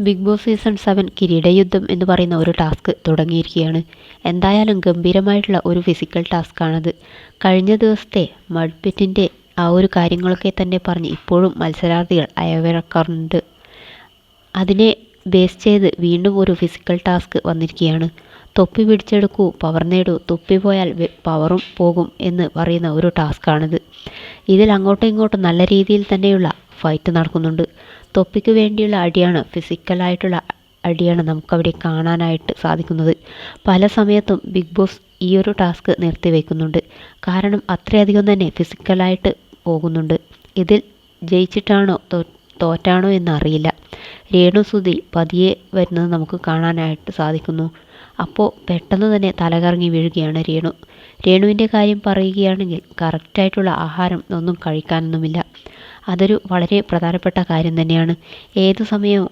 Big boss season 7 കിരീടയുദ്ധം എന്ന് പറയുന്ന ഒരു ടാസ്ക് തുടങ്ങിയിരിക്കുകയാണ്. എന്തായാലും ഗംഭീരമായിട്ടുള്ള ഒരു ഫിസിക്കൽ ടാസ്ക്കാണത്. കഴിഞ്ഞ ദിവസത്തെ മഡ്പിറ്റിൻ്റെ ആ ഒരു കാര്യങ്ങളൊക്കെ തന്നെ പറഞ്ഞ് ഇപ്പോഴും മത്സരാർത്ഥികൾ അയവിറക്കാറുണ്ട്. അതിനെ ബേസ് ചെയ്ത് വീണ്ടും ഒരു ഫിസിക്കൽ ടാസ്ക് വന്നിരിക്കുകയാണ്. തൊപ്പി പിടിച്ചെടുക്കൂ, പവർ നേടൂ, തൊപ്പിപ്പോയാൽ പവറും പോകും എന്ന് പറയുന്ന ഒരു ടാസ്ക്കാണിത്. ഇതിൽ അങ്ങോട്ടും ഇങ്ങോട്ടും നല്ല രീതിയിൽ തന്നെയുള്ള ഫൈറ്റ് നടക്കുന്നുണ്ട്. തൊപ്പിക്ക് വേണ്ടിയുള്ള അടിയാണ്, ഫിസിക്കലായിട്ടുള്ള അടിയാണ് നമുക്കവിടെ കാണാനായിട്ട് സാധിക്കുന്നത്. പല സമയത്തും ബിഗ് ബോസ് ഈ ഒരു ടാസ്ക് നിർത്തിവെക്കുന്നുണ്ട്. കാരണം അത്രയധികം തന്നെ ഫിസിക്കലായിട്ട് പോകുന്നുണ്ട്. ഇതിൽ ജയിച്ചിട്ടാണോ തോറ്റാണോ എന്നറിയില്ല. രേണു സുധി പതിയെ വരുന്നത് നമുക്ക് കാണാനായിട്ട് സാധിക്കുന്നു. അപ്പോൾ പെട്ടെന്ന് തന്നെ തലകറങ്ങി വീഴുകയാണ് രേണുവിൻ്റെ കാര്യം പറയുകയാണെങ്കിൽ കറക്റ്റായിട്ടുള്ള ആഹാരം ഒന്നും കഴിക്കാനൊന്നുമില്ല. അതൊരു വളരെ പ്രധാനപ്പെട്ട കാര്യം തന്നെയാണ്. ഏതു സമയവും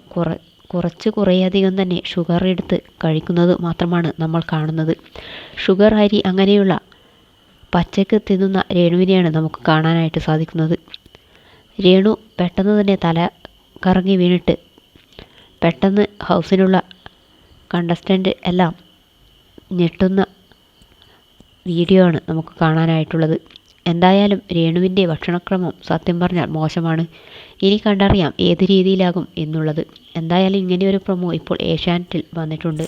കുറേയധികം തന്നെ ഷുഗർ എടുത്ത് കഴിക്കുന്നത് മാത്രമാണ് നമ്മൾ കാണുന്നത്. ഷുഗർ, അരി അങ്ങനെയുള്ള പച്ചക്ക് തിന്നുന്ന രേണുവിനെയാണ് നമുക്ക് കാണാനായിട്ട് സാധിക്കുന്നത്. രേണു പെട്ടെന്ന് തന്നെ തല കറങ്ങി വീണിട്ട് പെട്ടെന്ന് ഹൗസിലുള്ള കണ്ടസ്റ്റൻ്റ് എല്ലാം ഞെട്ടുന്ന വീഡിയോ ആണ് നമുക്ക് കാണാനായിട്ടുള്ളത്. എന്തായാലും രേണുവിൻ്റെ ഭക്ഷണക്രമം സത്യം പറഞ്ഞാൽ മോശമാണ്. ഇനി കണ്ടറിയാം ഏത് രീതിയിലാകും എന്നുള്ളത്. എന്തായാലും ഇങ്ങനെയൊരു പ്രൊമോ ഇപ്പോൾ ഏഷ്യാനെറ്റിൽ വന്നിട്ടുണ്ട്.